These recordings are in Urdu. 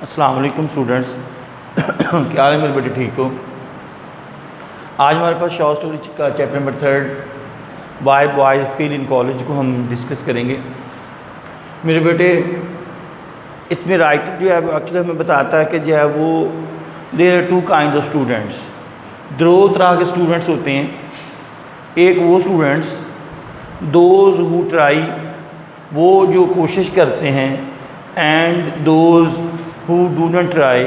السلام علیکم اسٹوڈنٹس، کیا حال ہے میرے بیٹے؟ ٹھیک ہو؟ آج ہمارے پاس شارٹ اسٹوری کا chapter number 3 why boys fail in college کو ہم ڈسکس کریں گے۔ میرے بیٹے اس میں رائٹر جو ہے وہ ایکچولی ہمیں بتاتا ہے کہ جو ہے وہ there are 2 kinds of students, 2 طرح کے اسٹوڈنٹس ہوتے ہیں۔ ایک وہ اسٹوڈنٹس دوز ہو ٹرائی، وہ جو کوشش کرتے ہیں، and those who do not try,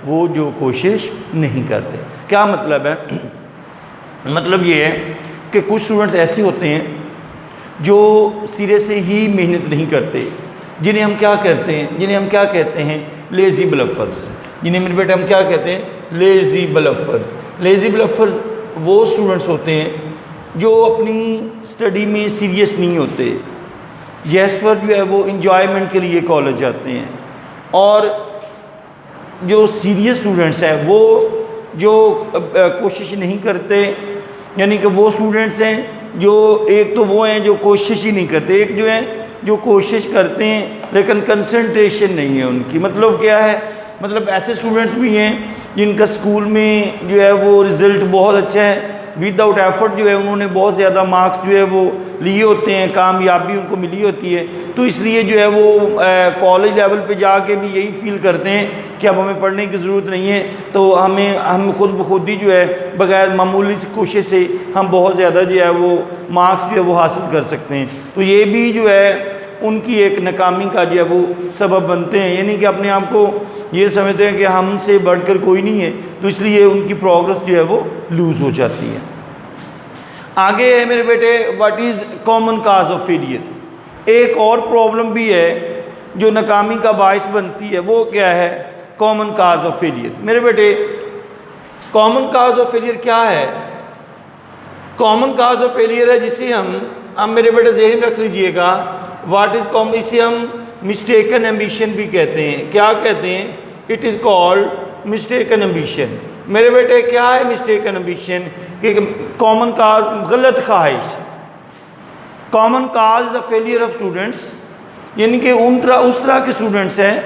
وہ جو کوشش نہیں کرتے۔ کیا مطلب ہے؟ مطلب یہ ہے کہ کچھ اسٹوڈنٹس ایسے ہوتے ہیں جو سرے سے ہی محنت نہیں کرتے، جنہیں ہم کیا کہتے ہیں لیزی بلفرز، جنہیں میرے بیٹے ہم کیا کہتے ہیں لیزی بلفرز۔ لیزی بلفرز وہ اسٹوڈنٹس ہوتے ہیں جو اپنی اسٹڈی میں سیریس نہیں ہوتے، جیس پر جو ہے وہ انجوائمنٹ کے لیے کالج جاتے ہیں، اور جو سیریس اسٹوڈنٹس ہیں وہ جو کوشش نہیں کرتے، یعنی کہ وہ اسٹوڈنٹس ہیں جو ایک تو وہ ہیں جو کوشش ہی نہیں کرتے، ایک جو ہیں جو کوشش کرتے ہیں لیکن کنسنٹریشن نہیں ہے ان کی۔ مطلب کیا ہے؟ مطلب ایسے اسٹوڈنٹس بھی ہیں جن کا اسکول میں جو ہے وہ رزلٹ بہت اچھا ہے، ود آؤٹ ایفرٹ جو ہے انہوں نے بہت زیادہ مارکس جو ہے وہ لیے ہوتے ہیں، کامیابی ان کو ملی ہوتی ہے، تو اس لیے جو ہے وہ کالج لیول پہ جا کے بھی یہی فیل کرتے ہیں کہ اب ہمیں پڑھنے کی ضرورت نہیں ہے، تو ہم خود بخود ہی جو ہے بغیر معمولی سی کوشش سے ہم بہت زیادہ جو ہے وہ مارکس جو ہے وہ حاصل کر سکتے ہیں۔ تو یہ بھی جو ہے ان کی ایک ناکامی کا جو ہے وہ سبب بنتے ہیں، یعنی کہ اپنے آپ کو یہ سمجھتے ہیں کہ ہم سے بڑھ کر کوئی نہیں ہے، تو اس لیے ان کی پروگرس جو ہے وہ لوز ہو جاتی ہے۔ آگے ہے میرے بیٹے what is common cause of failure. ایک اور پرابلم بھی ہے جو ناکامی کا باعث بنتی ہے، وہ کیا ہے؟ Common cause of failure. میرے بیٹے کامن کاز آف فیلئر کیا ہے؟ کامن کاز آف فیلئر ہے جسے ہم میرے بیٹے ذہن رکھ لیجئے گا، واٹ از کامن، اسے ہم مسٹیکن ایمبیشن بھی کہتے ہیں۔ کیا کہتے ہیں؟ It is called mistaken ambition. میرے بیٹے کیا ہے مسٹیکن ایمبیشن؟ کہ کامن کاز غلط خواہش، common cause is a failure of students, یعنی کہ اس طرح کے اسٹوڈنٹس ہیں،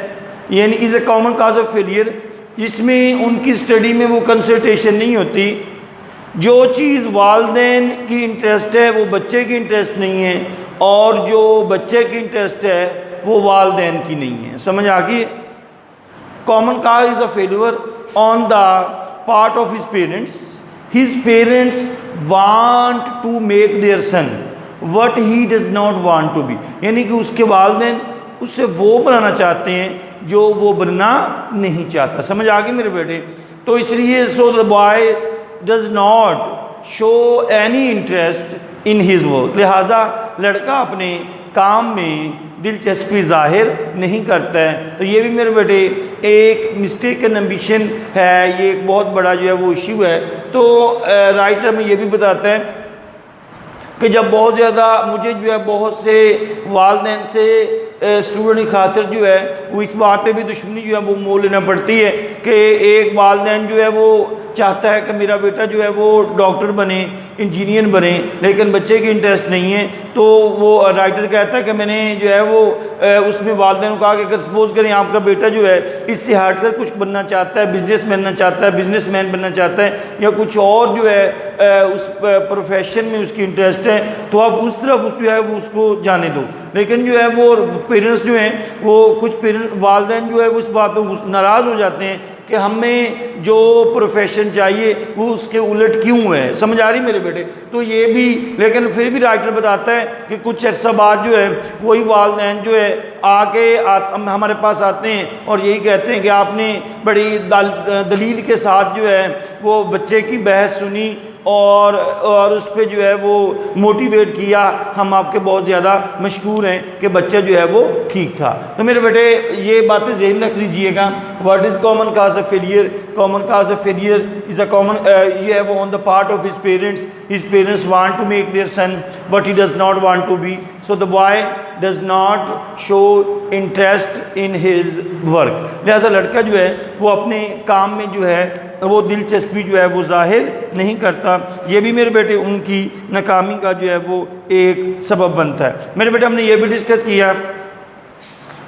یعنی is a common cause of failure جس میں ان کی اسٹڈی میں وہ کنسنٹریشن نہیں ہوتی، جو چیز والدین کی انٹرسٹ ہے وہ بچے کی انٹرسٹ نہیں ہے، اور جو بچے کی انٹرسٹ ہے وہ والدین کی نہیں ہے۔ سمجھ آ گئی؟ Common cause is a failure on the part of his parents. His parents want to make their son what he does not want to be، یعنی کہ اس کے والدین اس سے وہ بنانا چاہتے ہیں جو وہ بننا نہیں چاہتا۔ سمجھ آگئی میرے بیٹے؟ تو اس لیے so the boy does not show any interest in his work، لہٰذا لڑکا اپنے کام میں دلچسپی ظاہر نہیں کرتا ہے۔ تو یہ بھی میرے بیٹے ایک مسٹیکن ایمبیشن ہے، یہ ایک بہت بڑا جو ہے وہ ایشو ہے۔ تو رائٹر میں یہ بھی بتاتا ہے کہ جب بہت زیادہ مجھے جو ہے بہت سے والدین سے اسٹوڈنٹ کی خاطر جو ہے وہ اس بات پہ بھی دشمنی جو ہے وہ مول لینا پڑتی ہے کہ ایک والدین جو ہے وہ چاہتا ہے کہ میرا بیٹا جو ہے وہ ڈاکٹر بنے، انجینئر بنے، لیکن بچے کی انٹرسٹ نہیں ہے، تو وہ رائٹر کہتا ہے کہ میں نے جو ہے وہ اس میں والدین کو کہا کہ اگر سپوز کریں آپ کا بیٹا جو ہے اس سے ہٹ کر کچھ بننا چاہتا ہے، بزنس بننا چاہتا ہے، بزنس مین بننا چاہتا ہے، یا کچھ اور جو ہے اس پروفیشن میں اس کی انٹرسٹ ہے، تو آپ اس طرف جو ہے وہ اس کو جانے دو۔ لیکن جو ہے وہ پیرنٹس جو ہیں وہ کچھ والدین جو ہے وہ اس بات پہ ناراض ہو جاتے ہیں کہ ہمیں جو پروفیشن چاہیے وہ اس کے الٹ کیوں ہے۔ سمجھ آ رہی میرے بیٹے؟ تو یہ بھی، لیکن پھر بھی رائٹر بتاتا ہے کہ کچھ عرصہ بعد جو ہے وہی والدین جو ہے ہمارے پاس آتے ہیں اور یہی کہتے ہیں کہ آپ نے بڑی دلیل کے ساتھ جو ہے وہ بچے کی بحث سنی اور اس پہ جو ہے وہ موٹیویٹ کیا، ہم آپ کے بہت زیادہ مشکور ہیں کہ بچہ جو ہے وہ ٹھیک تھا۔ تو میرے بیٹے یہ باتیں ذہن رکھ لیجئے گا، what is common cause of failure? Common cause of failure is a common یہ ہے وہ on the part of his parents, his parents want to make their son but he does not want to be, so the boy does not show interest in his work, لہذا لڑکا جو ہے وہ اپنے کام میں جو ہے وہ دلچسپی جو ہے وہ ظاہر نہیں کرتا۔ یہ بھی میرے بیٹے ان کی ناکامی کا جو ہے وہ ایک سبب بنتا ہے۔ میرے بیٹے ہم نے یہ بھی ڈسکس کیا،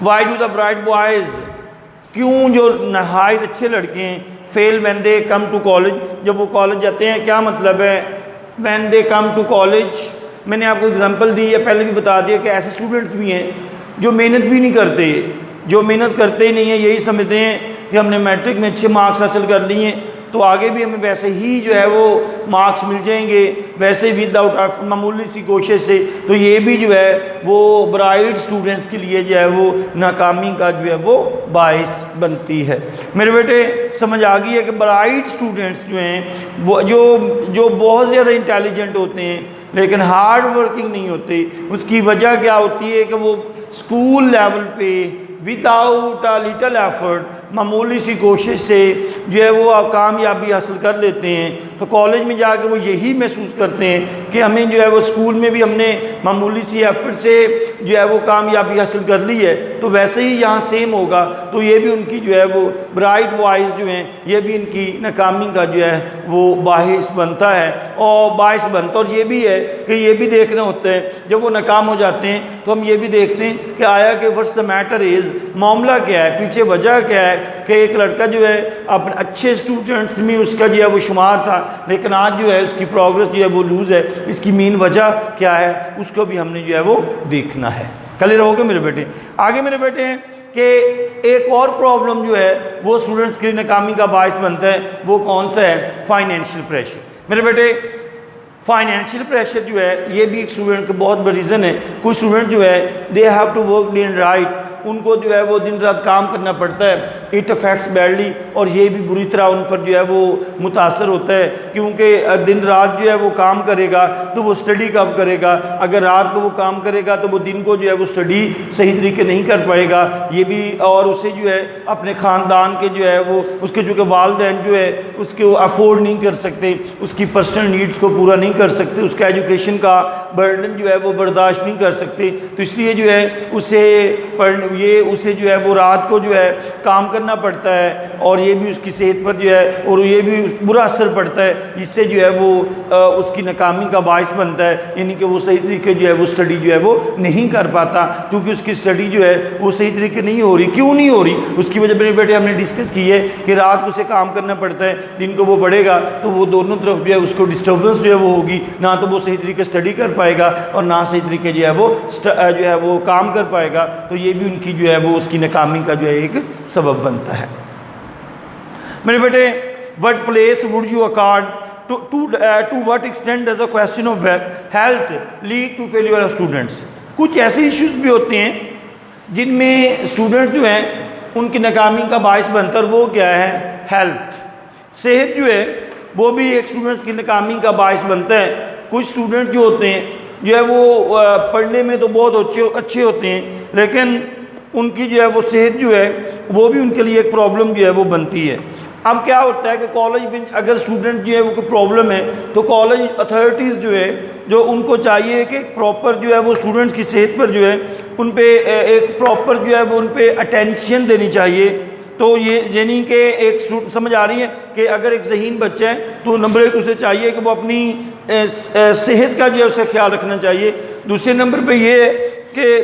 why do the bright boys کیوں جو نہایت اچھے لڑکے ہیں fail when they come to college, جب وہ کالج جاتے ہیں کیا مطلب ہے when they come to college? میں نے آپ کو اگزامپل دی یا پہلے بھی بتا دیا کہ ایسے اسٹوڈنٹس بھی ہیں جو محنت بھی نہیں کرتے، جو محنت کرتے ہی نہیں ہیں، یہی سمجھتے ہیں کہ ہم نے میٹرک میں اچھے مارکس حاصل کر لیے ہیں تو آگے بھی ہمیں ویسے ہی جو ہے وہ مارکس مل جائیں گے، ویسے ود آؤٹ معمولی سی کوشش سے، تو یہ بھی جو ہے وہ برائٹ اسٹوڈنٹس کے لیے جو ہے وہ ناکامی کا جو ہے وہ باعث بنتی ہے۔ میرے بیٹے سمجھ آ گئی ہے کہ برائٹ اسٹوڈنٹس جو ہیں وہ جو بہت زیادہ انٹیلیجنٹ ہوتے ہیں لیکن ہارڈ ورکنگ نہیں ہوتے، اس کی وجہ کیا ہوتی ہے کہ وہ اسکول لیول پہ وداؤٹ لٹل ایفرٹ معمولی سی کوشش سے جو ہے وہ کامیابی حاصل کر لیتے ہیں، تو کالج میں جا کے وہ یہی محسوس کرتے ہیں کہ ہمیں جو ہے وہ اسکول میں بھی ہم نے معمولی سی ایفرٹ سے جو ہے وہ کامیابی حاصل کر لی ہے تو ویسے ہی یہاں سیم ہوگا، تو یہ بھی ان کی جو ہے وہ برائٹ بوائز جو ہیں یہ بھی ان کی ناکامی کا جو ہے وہ باعث بنتا ہے اور یہ بھی ہے کہ یہ بھی دیکھنا ہوتا ہے جب وہ ناکام ہو جاتے ہیں تو ہم یہ بھی دیکھتے ہیں کہ آیا کہ what's the matter is، معاملہ کیا ہے، پیچھے وجہ کیا ہے کہ ایک لڑکا جو ہے اپنے اچھے اسٹوڈنٹس میں اس کا جو ہے وہ شمار تھا لیکن آج جو ہے اس کی پروگرس جو ہے وہ لوز ہے، اس کی مین وجہ کیا ہے اس کو بھی ہم نے جو ہے وہ دیکھنا ہے۔ کلیئر ہو گئے میرے بیٹے؟ آگے میرے بیٹے ہیں کہ ایک اور پرابلم جو ہے وہ اسٹوڈنٹس کے لیے ناکامی کا باعث بنتا ہے، وہ کون سا ہے؟ Financial pressure. میرے بیٹے فائنینشیل پریشر جو ہے یہ بھی ایک اسٹوڈنٹ کا بہت بڑا ریزن ہے۔ کوئی اسٹوڈنٹ جو ہے they have to work day and night, ان کو جو ہے وہ دن رات کام کرنا پڑتا ہے، اٹ افیکٹس بیڈلی، اور یہ بھی بری طرح ان پر جو ہے وہ متاثر ہوتا ہے کیونکہ دن رات جو ہے وہ کام کرے گا تو وہ اسٹڈی کب کرے گا؟ اگر رات کو وہ کام کرے گا تو وہ دن کو جو ہے وہ اسٹڈی صحیح طریقے نہیں کر پائے گا، یہ بھی، اور اسے جو ہے اپنے خاندان کے جو ہے وہ اس کے جو کہ والدین جو ہے اس کو افورڈ نہیں کر سکتے، اس کی پرسنل نیڈز کو پورا نہیں کر سکتے، اس کا ایجوکیشن کا برڈن جو ہے وہ برداشت نہیں کر سکتے، تو اس لیے جو ہے اسے جو ہے وہ رات کو جو ہے کام کرنا پڑتا ہے اور یہ بھی اس کی صحت پر جو ہے اور یہ بھی برا اثر پڑتا ہے، اس سے جو ہے وہ اس کی ناکامی کا باعث بنتا ہے، یعنی کہ وہ صحیح طریقے جو ہے وہ اسٹڈی جو ہے وہ نہیں کر پاتا کیونکہ اس کی اسٹڈی جو ہے وہ صحیح طریقے نہیں ہو رہی۔ کیوں نہیں ہو رہی؟ اس کی وجہ میرے بیٹے ہم نے ڈسکس کی ہے کہ رات کو اسے کام کرنا پڑتا ہے، دن کو وہ پڑھے گا تو وہ دونوں طرف جو ہے اس کو ڈسٹربنس جو ہے وہ ہوگی، نہ تو وہ صحیح طریقے اسٹڈی کر پائے گا اور نہ صحیح طریقے جو ہے وہ کام کر پائے گا، تو یہ بھی ان کی جو ہے وہ اس کی ناکامی کا جو ہے ایک سبب بنتا ہے۔ میرے بیٹے what place would you accord to what extent does a question of health lead to failure of students؟ کچھ ایسے ایشوز بھی ہوتے ہیں جن میں اسٹوڈنٹ جو ہیں ان کی ناکامی کا باعث بنتا ہے، اور وہ کیا ہے؟ ہیلتھ، صحت جو ہے وہ بھی ایک اسٹوڈنٹس کی ناکامی کا باعث بنتا ہے۔ کچھ اسٹوڈنٹ جو ہوتے ہیں جو ہے وہ پڑھنے میں تو بہت اچھے ہوتے ہیں لیکن ان کی جو ہے وہ صحت جو ہے وہ بھی ان کے لیے ایک پرابلم جو ہے وہ بنتی ہے۔ اب کیا ہوتا ہے کہ کالج میں اگر اسٹوڈنٹ جو ہے وہ کوئی پرابلم ہے تو کالج اتھارٹیز جو ہے جو ان کو چاہیے کہ پراپر جو ہے وہ اسٹوڈنٹس کی صحت پر جو ہے ان پہ ایک پراپر جو ہے وہ ان پہ اٹینشن دینی چاہیے۔ تو یہ یعنی کہ ایک سمجھ آ رہی ہے کہ اگر ایک ذہین بچہ ہے تو نمبر ایک اسے چاہیے کہ وہ اپنی صحت کا جو ہے اسے خیال رکھنا چاہیے۔ دوسرے نمبر پہ یہ ہے کہ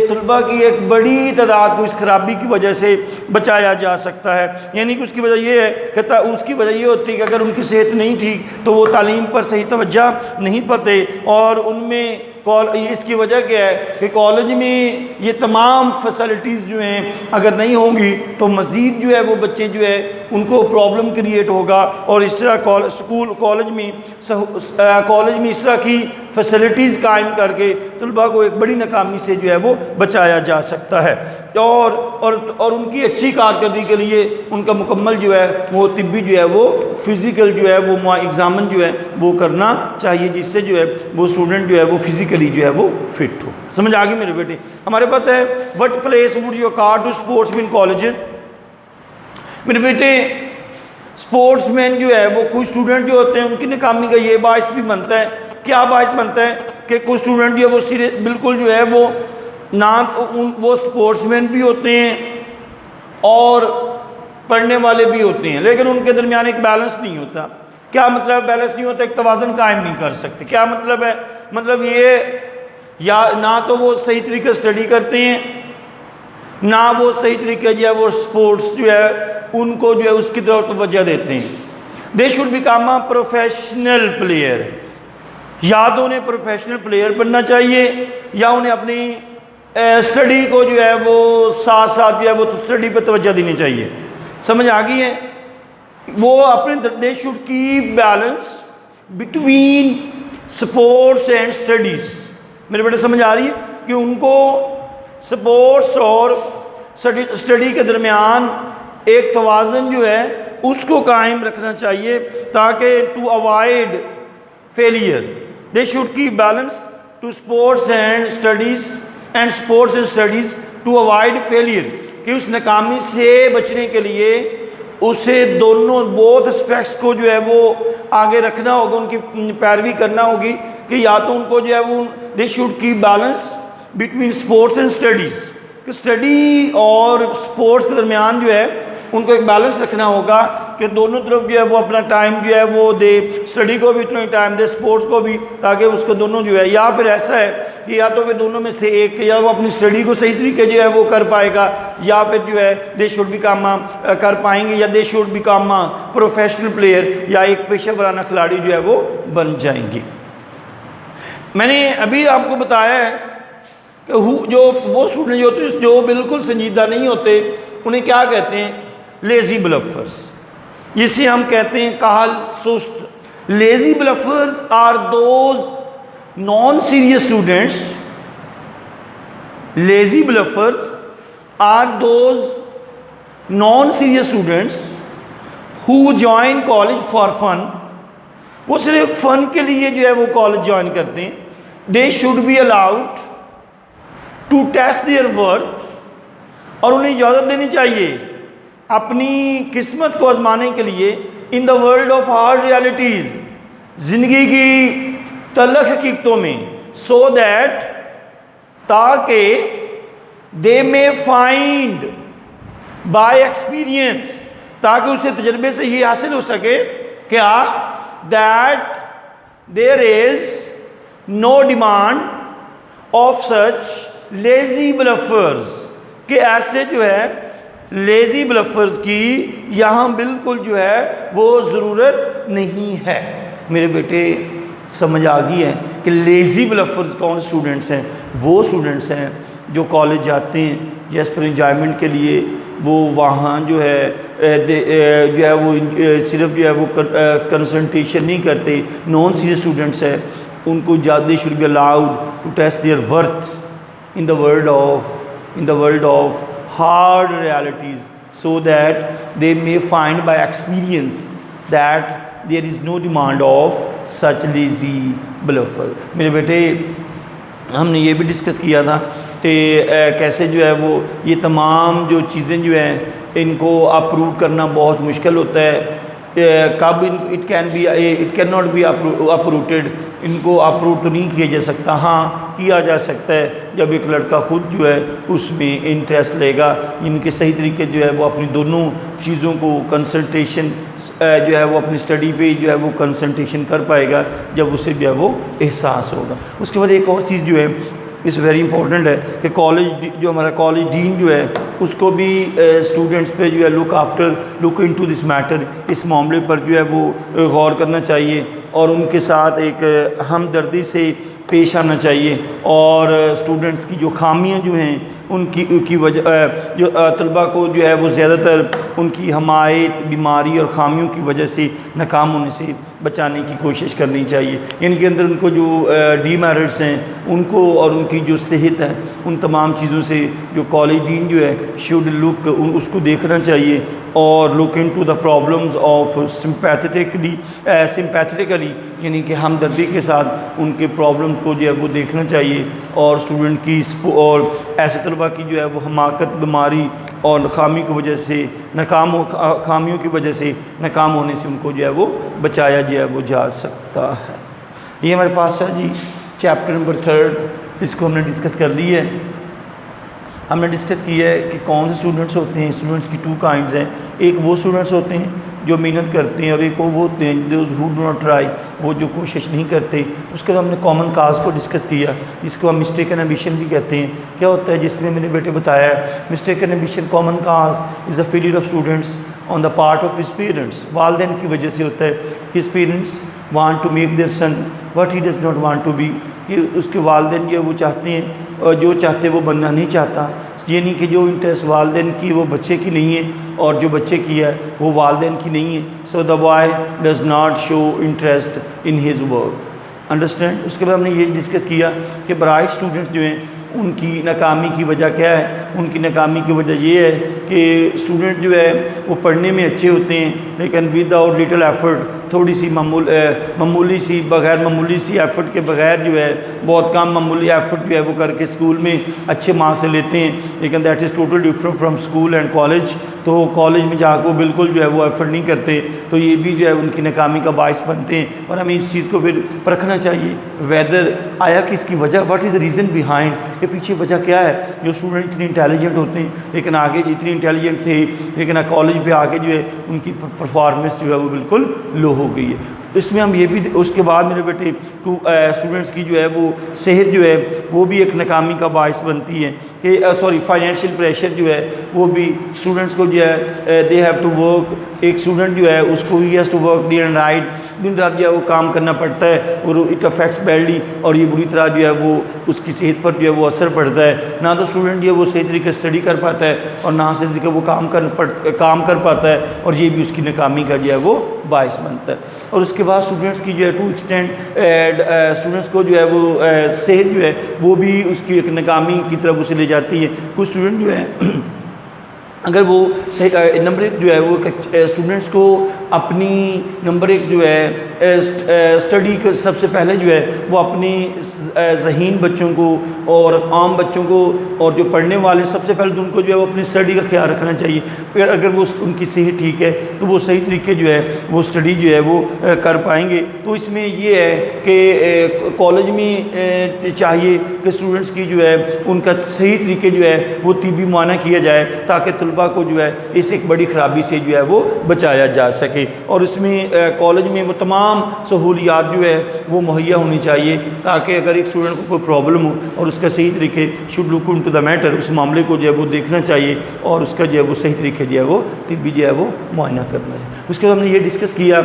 طلبہ کی ایک بڑی تعداد کو اس خرابی کی وجہ سے بچایا جا سکتا ہے، یعنی کہ اس کی وجہ یہ ہے کہ اس کی وجہ یہ ہوتی ہے کہ اگر ان کی صحت نہیں ٹھیک تو وہ تعلیم پر صحیح توجہ نہیں پاتے، اور ان میں اس کی وجہ کیا ہے کہ کالج میں یہ تمام فیسلٹیز جو ہیں اگر نہیں ہوں گی تو مزید جو ہے وہ بچے جو ہے ان کو پرابلم کریٹ ہوگا، اور اس طرح کالج میں اس طرح کی فیسلٹیز قائم کر کے طلباء کو ایک بڑی ناکامی سے جو ہے وہ بچایا جا سکتا ہے، اور ان کی اچھی کارکردگی کے لیے ان کا مکمل جو ہے وہ طبی جو ہے وہ فزیکل جو ہے وہ ایگزامن جو ہے وہ کرنا چاہیے، جس سے جو ہے وہ اسٹوڈنٹ جو ہے وہ فزیکلی جو ہے وہ فٹ ہو۔ سمجھ آگے میرے بیٹے؟ ہمارے پاس ہے what place would you accord to sports in colleges? میرے بیٹے اسپورٹس مین جو ہے وہ کچھ اسٹوڈنٹ جو ہوتے ہیں ان کی ناکامی کا یہ باعث بھی بنتا ہے، کیا باعث بنتا ہے کہ کچھ اسٹوڈنٹ جو ہے وہ بالکل جو ہے وہ وہ اسپورٹس مین بھی ہوتے ہیں اور پڑھنے والے بھی ہوتے ہیں لیکن ان کے درمیان ایک بیلنس نہیں ہوتا۔ کیا مطلب بیلنس نہیں ہوتا؟ ایک توازن قائم نہیں کر سکتے۔ کیا مطلب ہے؟ مطلب یہ یا نہ تو وہ صحیح طریقے سے اسٹڈی کرتے ہیں نہ وہ صحیح طریقے جو ہے وہ سپورٹس جو ہے ان کو جو ہے اس کی طرف توجہ دیتے ہیں. They should become a professional player. یا تو انہیں پروفیشنل پلیئر بننا چاہیے یا انہیں اپنی اسٹڈی کو جو ہے وہ ساتھ ساتھ جو ہے وہ اسٹڈی پہ توجہ دینی چاہیے. سمجھ آ گئی ہے؟ وہ اپنے دے should keep balance between sports and studies. میرے بیٹے سمجھ آ رہی ہے کہ ان کو سپورٹس اور اسٹڈی کے درمیان ایک توازن جو ہے اس کو قائم رکھنا چاہیے تاکہ to avoid failure. They should keep balance to sports and studies and sports and studies to avoid failure. کہ اس ناکامی سے بچنے کے لیے اسے دونوں بوتھ اسپیکٹس کو جو ہے وہ آگے رکھنا ہوگا, ان کی پیروی کرنا ہوگی کہ یا تو ان کو جو ہے وہ دے should keep balance between sports and studies, کہ اسٹڈی اور اسپورٹس کے درمیان جو ہے ان کو ایک بیلنس رکھنا ہوگا کہ دونوں طرف جو ہے وہ اپنا ٹائم جو ہے وہ دے, اسٹڈی کو بھی اتنا ہی ٹائم دے, اسپورٹس کو بھی, تاکہ اس کو دونوں جو ہے, یا پھر ایسا ہے کہ یا تو وہ دونوں میں سے ایک, یا وہ اپنی اسٹڈی کو صحیح طریقے جو ہے وہ کر پائے گا, یا پھر جو ہے دے شوڈ بیکم کر پائیں گے, یا they should become professional player, یا ایک پیشہ ورانہ کھلاڑی جو ہے وہ بن جائیں گے. میں نے ابھی آپ کو بتایا ہے کہ جو وہ اسٹوڈنٹ جو ہوتے ہیں جو بالکل سنجیدہ نہیں ہوتے انہیں کیا کہتے ہیں؟ لیزی بلفرز, جسے ہم کہتے ہیں کاہل سست. Lazy bluffers are those non serious students. Lazy bluffers are those non serious students who join college for fun. وہ صرف فن کے لیے جو ہے وہ کالج جوائن کرتے ہیں. They should be allowed to test their worth, اور انہیں اجازت دینی چاہیے اپنی قسمت کو آزمانے کے لیے in the world of hard realities, زندگی کی تلخ حقیقتوں میں, سو دیٹ تاکہ دے میں فائنڈ بائی ایکسپیرئنس, تاکہ اسے تجربے سے یہ حاصل ہو سکے کیا that there is no demand of such lazy bluffers, کہ ایسے جو ہے لیزی بلفرز کی یہاں بالکل جو ہے وہ ضرورت نہیں ہے. میرے بیٹے سمجھ آ گئی ہے کہ لیزی بلفرز کون اسٹوڈنٹس ہیں؟ وہ اسٹوڈنٹس ہیں جو کالج جاتے ہیں جس پر انجوائمنٹ کے لیے, وہ وہاں جو ہے وہ صرف جو ہے وہ کنسنٹریشن نہیں کرتے. نان سیریس اسٹوڈنٹس ہیں, ان کو زیادہ should be allowed to test their worth in the world of hard realities, so that they may find by experience that there is no demand of such lazy bluffer. میرے بیٹے ہم نے یہ بھی ڈسکس کیا تھا کہ کیسے جو ہے وہ یہ تمام جو چیزیں جو ہیں ان کو اپروو کرنا بہت مشکل ہوتا ہے. کب اٹ کین ناٹ بی اپروٹیڈ, ان کو اپروو تو نہیں کیا جا سکتا. ہاں کیا جا سکتا ہے جب ایک لڑکا خود جو ہے اس میں انٹرسٹ لے گا, ان کے صحیح طریقے جو ہے وہ اپنی دونوں چیزوں کو کنسنٹریشن جو ہے وہ اپنی اسٹڈی پہ جو ہے وہ کنسنٹریشن کر پائے گا جب اسے جو ہے وہ احساس ہوگا. اس کے بعد ایک اور چیز جو ہے اس ویری امپورٹنٹ ہے کہ کالج جو ہمارا کالج ڈین جو ہے اس کو بھی اسٹوڈنٹس پہ جو ہے لک انٹو دس میٹر, اس معاملے پر جو ہے وہ غور کرنا چاہیے اور ان کے ساتھ ایک ہمدردی سے پیش آنا چاہیے. اور اسٹوڈنٹس کی جو خامیاں جو ہیں ان کی وجہ جو طلباء کو جو ہے وہ زیادہ تر ان کی حمایت, بیماری اور خامیوں کی وجہ سے ناکام ہونے سے بچانے کی کوشش کرنی چاہیے. ان کے اندر ان کو جو ڈی میرٹس ہیں ان کو اور ان کی جو صحت ہے ان تمام چیزوں سے جو کالج ڈین جو ہے شوڈ لک اس کو دیکھنا چاہیے اور لک into the problems of سمپیتھیکلی یعنی کہ ہمدردی کے ساتھ ان کے پرابلمز کو جو ہے وہ دیکھنا چاہیے. اور اسٹوڈنٹ کی اور ایسے طلباء کی جو ہے وہ حماقت, بیماری اور خامی کی وجہ سے خامیوں کی وجہ سے ناکام ہونے سے ان کو جو ہے وہ بچایا جو ہے وہ جا سکتا ہے. یہ ہمارے پاس ہے جی چیپٹر نمبر 3, اس کو ہم نے ڈسکس کر لی ہے. ہم نے ڈسکس کیا ہے کہ کون سے اسٹوڈنٹس ہوتے ہیں. اسٹوڈنٹس کی 2 کائنڈز ہیں. ایک وہ اسٹوڈنٹس ہوتے ہیں جو محنت کرتے ہیں، اور ایک وہ ہوتے ہیں those who do not try, وہ جو کوشش نہیں کرتے۔ اس کے بعد ہم نے کامن کاز کو ڈسکس کیا، جس کو ہم مسٹیکن ایمبیشن بھی کہتے ہیں۔ کیا ہوتا ہے جس میں میں نے بیٹے بتایا ہے mistaken ambition common cause is a failure of students on the part of his parents, والدین کی وجہ سے ہوتا ہے۔ His parents want to make their son what he does not want to be, کہ اس کے والدین جو وہ چاہتے ہیں اور جو چاہتے وہ بننا نہیں چاہتا، یعنی کہ جو انٹرسٹ والدین کی وہ بچے کی نہیں ہے، اور جو بچے کی ہے وہ والدین کی نہیں ہے۔ So the boy does not show interest in his work, understand. اس کے بعد ہم نے یہ ڈسکس کیا کہ برائٹ اسٹوڈنٹس جو ہیں ان کی ناکامی کی وجہ کیا ہے۔ ان کی ناکامی کی وجہ یہ ہے کہ اسٹوڈنٹ جو ہے وہ پڑھنے میں اچھے ہوتے ہیں، لیکن ود آؤٹ لٹل ایفرٹ، تھوڑی سی معمولی سی بغیر معمولی سی ایفرٹ کے بغیر جو ہے بہت کم معمولی ایفرٹ جو ہے وہ کر کے اسکول میں اچھے مارکس لے لیتے ہیں، لیکن that is total different from school and college. تو کالج میں جا کے وہ بالکل جو ہے وہ ایفرٹ نہیں کرتے، تو یہ بھی جو ہے ان کی ناکامی کا باعث بنتے ہیں۔ اور ہمیں اس چیز کو پھر پرکھنا چاہیے ویدر آیا کہ اس کی وجہ what is the reason behind, کہ پیچھے وجہ کیا ہے۔ جو اسٹوڈنٹ اتنے انٹیلیجنٹ ہوتے ہیں لیکن آگے اتنے انٹیلیجنٹ تھے لیکن کالج پہ آگے جو ہے ان کی پرفارمنس جو ہے وہ بالکل لو ہو گئی ہے۔ اس میں ہم یہ بھی اس کے بعد میرے بیٹے اسٹوڈنٹس کی جو ہے وہ صحت جو ہے وہ بھی ایک ناکامی کا باعث بنتی ہے کہ فائنینشیل پریشر جو ہے وہ بھی اسٹوڈنٹس کو جو ہے دے ہیو ٹو ورک۔ ایک اسٹوڈنٹ جو ہے اس کو he has to work day and night, دن رات جو ہے وہ کام کرنا پڑتا ہے، اور اٹ افیکٹس بیڈلی، اور یہ بری طرح جو ہے وہ اس کی صحت پر جو ہے وہ اثر پڑتا ہے۔ نہ تو اسٹوڈنٹ جو ہے وہ صحیح طریقے سے اسٹڈی کر پاتا ہے، اور نہ صحیح طریقے وہ کام کر پاتا ہے، اور یہ بھی اس کی ناکامی کا جو ہے وہ باعث بنتا ہے۔ اور اس کے بعد اسٹوڈنٹس کی جو ہے ٹو ایکسٹینٹ اسٹوڈنٹس کو جو ہے وہ صحت جو ہے وہ بھی اس کی ایک ناکامی کی طرف اسے لے جاتی ہے۔ کچھ اسٹوڈنٹ جو ہے اگر وہ نمبر ایک جو ہے وہ اسٹوڈنٹس کو اپنی نمبر ایک جو ہے اسٹڈی کے سب سے پہلے جو ہے وہ اپنی ذہین بچوں کو اور عام بچوں کو اور جو پڑھنے والے سب سے پہلے تو ان کو جو ہے وہ اپنی اسٹڈی کا خیال رکھنا چاہیے۔ پھر اگر وہ ان کی صحت ٹھیک ہے تو وہ صحیح طریقے جو ہے وہ اسٹڈی جو ہے وہ کر پائیں گے۔ تو اس میں یہ ہے کہ کالج میں چاہیے کہ اسٹوڈنٹس کی جو ہے ان کا صحیح طریقے جو ہے وہ طبی معائنہ کیا جائے تاکہ طلباء کو جو ہے اس ایک بڑی خرابی سے جو ہے وہ بچایا جا سکے۔ اور اس میں کالج میں وہ تمام سہولیات جو ہے وہ مہیا ہونی چاہیے تاکہ اگر ایک اسٹوڈنٹ کو کوئی پرابلم ہو اور اس کا صحیح طریقے should look into the matter, اس معاملے کو جو ہے وہ دیکھنا چاہیے اور اس کا جو ہے وہ صحیح طریقے جو ہے وہ طبی جو ہے وہ معائنہ کرنا چاہیے۔ اس کے بعد ہم نے یہ ڈسکس کیا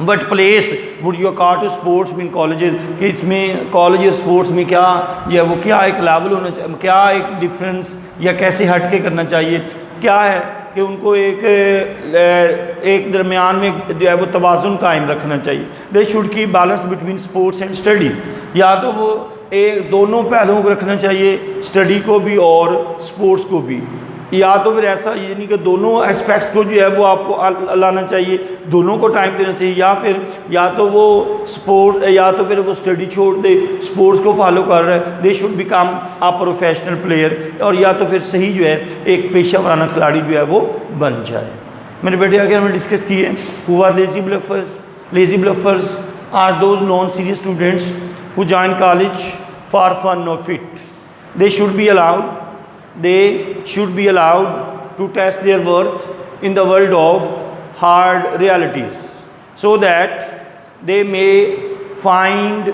what place would you accord to sports in colleges, کہ اس میں کالج اسپورٹس میں کیا یا وہ کیا ایک لیول ہونا چاہیے، کیا ایک ڈفرینس یا کیسے ہٹ کے کرنا چاہیے، کیا ہے کہ ان کو ایک درمیان میں جو ہے وہ توازن قائم رکھنا چاہیے۔ دے should keep balance between sports and study, یا تو وہ دونوں پہلوؤں کو رکھنا چاہیے، اسٹڈی کو بھی اور اسپورٹس کو بھی، یا تو پھر ایسا یعنی کہ دونوں اسپیکٹس کو جو ہے وہ آپ کو لانا چاہیے، دونوں کو ٹائم دینا چاہیے، یا پھر یا تو وہ اسپورٹ یا تو پھر وہ اسٹڈی چھوڑ دے اسپورٹس کو فالو کر رہا ہے، they should become a professional player, اور یا تو پھر صحیح جو ہے ایک پیشہ ورانہ کھلاڑی جو ہے وہ بن جائے۔ میرے بیٹے آگے ہم نے ڈسکس کی ہے who are lazy bluffers. Lazy bluffers are those non serious students who join college for fun or fit. They should be allowed to test their worth in the world of hard realities so that they may find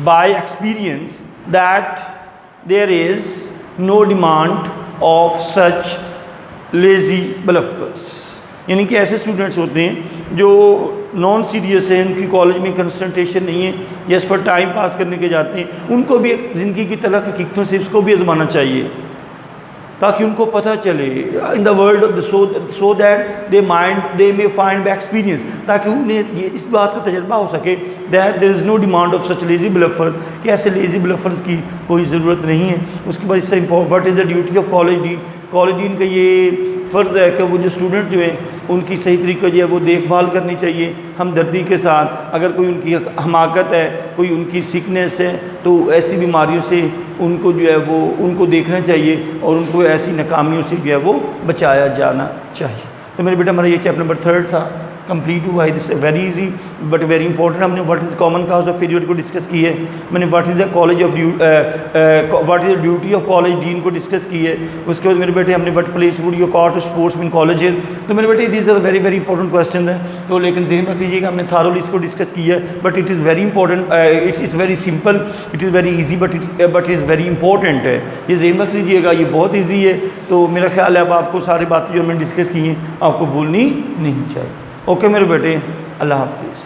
by experience that there is no demand of such lazy bluffers. یعنی کہ ایسے اسٹوڈنٹس ہوتے ہیں جو نان سیریس ہیں، ان کی کالج میں کنسنٹریشن نہیں ہے یا اس پر ٹائم پاس کرنے کے جاتے ہیں، ان کو بھی زندگی کی تلخ حقیقتوں سے اس کو بھی آزمانا چاہیے تاکہ ان کو پتہ چلے in the world so that they may find by experience, تاکہ انہیں یہ اس بات کا تجربہ ہو سکے that there is no demand of such lazy bluffer, کہ ایسے لیزی بلفرز کی کوئی ضرورت نہیں ہے۔ اس کے بعد اس سے what is the duty of college dean. College dean کا یہ فرض ہے کہ وہ جو اسٹوڈنٹ جو ہیں ان کی صحیح طریقے جو ہے وہ دیکھ بھال کرنی چاہیے ہمدردی کے ساتھ۔ اگر کوئی ان کی حماقت ہے، کوئی ان کی سیکنیس ہے، تو ایسی بیماریوں سے ان کو جو ہے وہ ان کو دیکھنا چاہیے اور ان کو ایسی ناکامیوں سے جو ہے وہ بچایا جانا چاہیے۔ تو میرے بیٹا ہمارا یہ چیپٹر نمبر 3 تھا، کمپلیٹ ہوا ہے. This very easy but very important. ہم نے what is common cause of failure کو ڈسکس کی ہے. میں نے what is the college of what is the duty of college dean کو ڈسکس کی ہے. اس کے بعد میرے بیٹے ہم نے what place would you call to sports in colleges. تو میرے بیٹے these are very very important question ہیں. تو لیکن ذہن رکھ لیجیے کہ ہم نے تھارولی اس کو ڈسکس کیا ہے but it is very important. Its is very simple, it is very easy but it is very important ہے. یہ ذہن رکھ لیجیے گا, یہ بہت ایزی ہے. تو میرا خیال ہے اب آپ کو ساری باتیں جو ہم نے ڈسکس کی ہیں آپ کو بھولنی نہیں چاہیے. اوکے میرے بیٹے, اللہ حافظ.